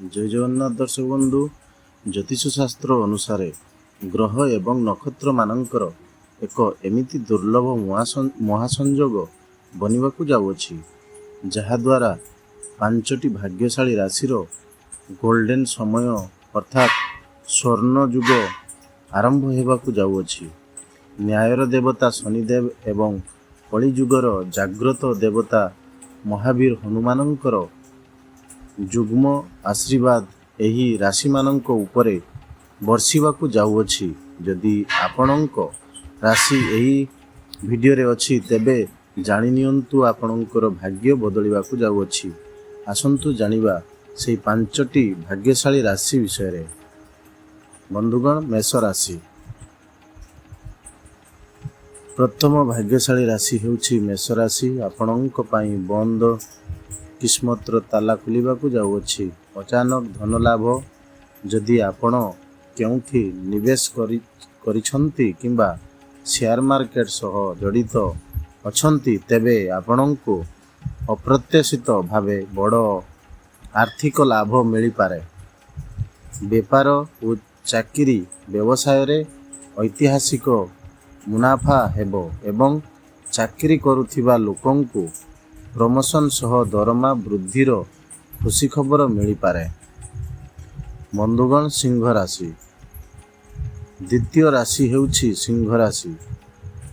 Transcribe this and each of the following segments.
जय जगन्नाथ दर्शक बंधु ज्योतिष शास्त्र अनुसार ग्रह एवं नक्षत्र मानकर एक एमिति दुर्लभ महासंजोग बनवाक जाऊँगी जहाद्वारा पांचटी भाग्यशाली राशि गोल्डन समय अर्थात स्वर्ण युग आरंभ होगाकू जाऊँगी। न्यायर देवता शनिदेव एवं कलिजुगर जाग्रत देवता महावीर हनुमानंकर जुग्म आशीर्वाद एही राशि मानक उपरे बर्षिवाकू जाऊँगी। जदि आपणक राशि एही वीडियो रे अछि तेबे जानि नियंतु आपणकर भाग्य बदलिवाकू जाऊँगी। आसंतु जानिबा से पांचटी भाग्यशाली राशि विषय रे। बंधुगण, मेष राशि। प्रथम भाग्यशाली राशि हेउछि मेष राशि। आपणक पई बंद किस्मतर ताला खुलिबाकू जाऊँगी। अचानक धन लाभ। जदि आपण केउथि निवेश करिछंती किंबा शेयर मार्केट सह जड़ित अछंती तेबे आपणको अप्रत्याशित भावे बड़ आर्थिक लाभ मिली पारे। व्यापार और चाकरी व्यवसाय रे ऐतिहासिक मुनाफा हेबो एवं चाकरी करुथिबा लोकंकु प्रमोशन सह दरमा वृद्धिर खुशी खबर मिली पारे। बंधुगण, सिंह राशि। द्वितीय राशि हेउछि सिंह राशि।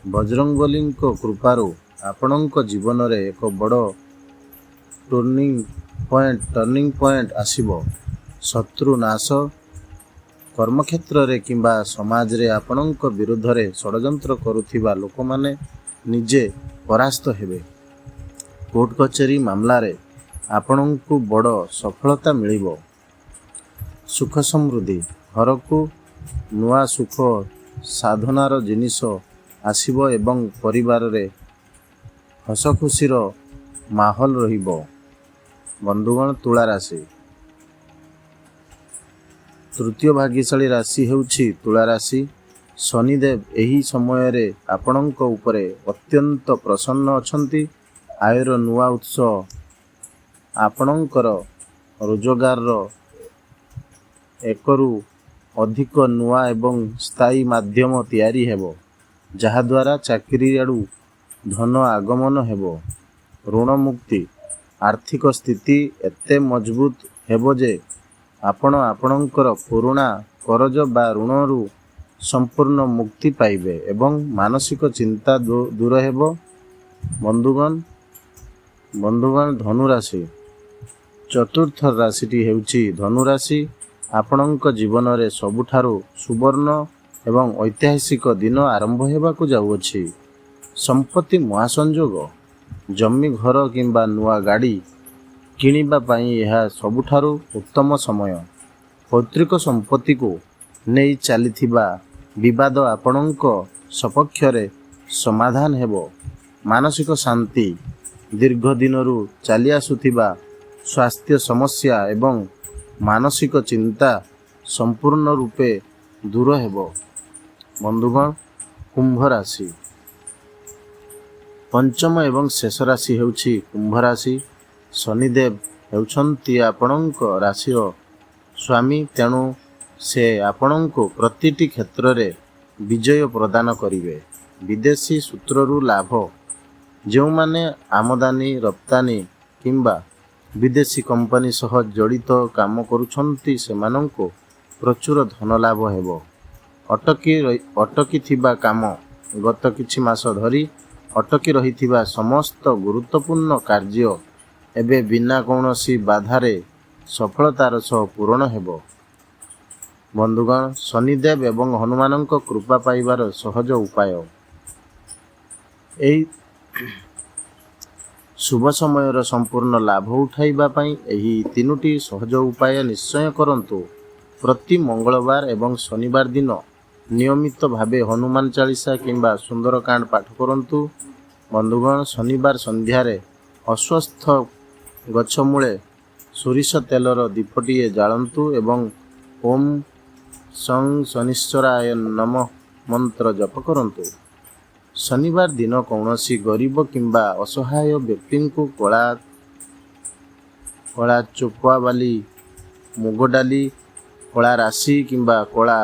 बजरंगबलीक कृपारु आपणक जीवन रे एक बड़ टर्निंग पॉइंट आसीबो। शत्रु नाश, कर्मक्षेत्र रे किंबा समाज रे आपणक विरुद्ध रे षडयंत्र करुथिबा लोक माने निजे परास्त हेबे। कोर्ट कचेरी मामला रे आपणको बड़ सफलता मिलिबो। सुख समृद्धि, घर को नुआ सुख साधनार जिनिष आसीबो एवं परिवार रे हस खुशीर माहौल रहिबो। बंधुगण, तुला राशि। तृतीय भाग्यशाली राशि हेउछि तुला राशि। शनिदेव एही समय रे आपणक उपरे अत्यंत प्रसन्न अछंती। आयर नुआ उत्स आपणकर रोजगार एकरु अधिक नुआ एवं स्थायी माध्यम तैयारी हेबो जहाद्वारा चाकरी आड़ू धन आगमन हेबो। ऋण मुक्ति, आर्थिक स्थिति एते मजबूत हेबो जे आपण आपणकर पुराणा करज बा ऋणरू संपूर्ण मुक्ति पाइबे एवं मानसिक चिंता दूर हेबो। बंधुगण, धनुराशि। चतुर्थ राशिटी हेउछि धनुराशि। आपणक जीवन रे सबुठारु सुवर्ण एवं ऐतिहासिक दिन आरंभ हेबाकू जाउछि। संपत्ति महासंजोग, जमी घर किंबा नुआ गाड़ी किनिबा पई यह सबुठारु उत्तम समय। पैतृक संपत्ति को नहीं चलीथिबा विवाद आपणक सपक्ष रे समाधान हेबो। मानसिक शांति, दीर्घ दिनरू चली आसुथिबा स्वास्थ्य समस्या एवं मानसिक चिंता संपूर्ण रूपे दूर हेबो। बंधुगण, कुंभ राशि। पंचम एवं शेष राशि हेउछि कुंभ राशि। शनिदेव हेउछंती आपणक राशिर स्वामी, तेणु से आपणको प्रतिटी क्षेत्र रे विजय प्रदान करिवे। विदेशी सूत्ररू लाभ, जो माने आमदानी रप्तानी किंबा विदेशी कंपनी सह जड़ित काम करुछंती सेमानंको प्रचुर धन लाभ हेबो। अटकी थिबा काम गत किछि मास धरी अटकी रहिथिबा समस्त गुरुत्वपूर्ण कार्य एबे बिना कौनसी बाधारे सफलतार सह पूर्ण हेबो। बंधुगण, शनिदेव एवं हनुमानंक कृपा पाइबार सहज उपाय। एई शुभ समयर संपूर्ण लाभ उठाइबा पई एही तीनोटी सहज उपाय निश्चय करंतु। प्रति मंगलवार एवं शनिवार दिन नियमित भावे हनुमान चालीसा किंबा सुंदरकांड पाठ करंतु। बंधुगण, शनिवार संध्यारे अस्वस्थ गछ मूले सोरिष तेलर दीपटिए जालंतु एवं ओम सं शनिश्चराय नमः मंत्र जप करंतु। शनिवार दिन कौनसी गरीब किंबा असहाय व्यक्ति को कला चोपा वाली ମୁଗ ଡାଲି, କଳା ରାଶି କିମ୍ବା କଳା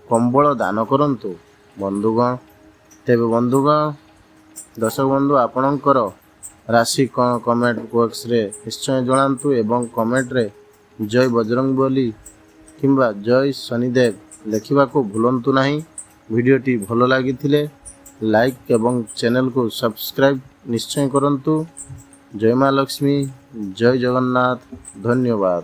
କମ୍ବଳ ଦାନ କରନ୍ତୁ ବନ୍ଧୁଗଣ। ତେବେ ବନ୍ଧୁଗଣ, ଦର୍ଶକ ବନ୍ଧୁ, ଆପଣଙ୍କର ରାଶି କ'ଣ କମେଣ୍ଟ ବକ୍ସରେ ନିଶ୍ଚୟ ଜଣାନ୍ତୁ ଏବଂ କମେଣ୍ଟରେ ଜୟ ବଜରଙ୍ଗବଲି କିମ୍ବା ଜୟ ଶନିଦେବ ଲେଖିବାକୁ ଭୁଲନ୍ତୁ ନାହିଁ। ଭିଡ଼ିଓଟି ଭଲ ଲାଗିଥିଲେ ଲାଇକ୍ ଏବଂ ଚ୍ୟାନେଲକୁ ସବସ୍କ୍ରାଇବ୍ ନିଶ୍ଚୟ କରନ୍ତୁ। ଜୟ ମା ଲକ୍ଷ୍ମୀ, ଜୟ ଜଗନ୍ନାଥ, ଧନ୍ୟବାଦ।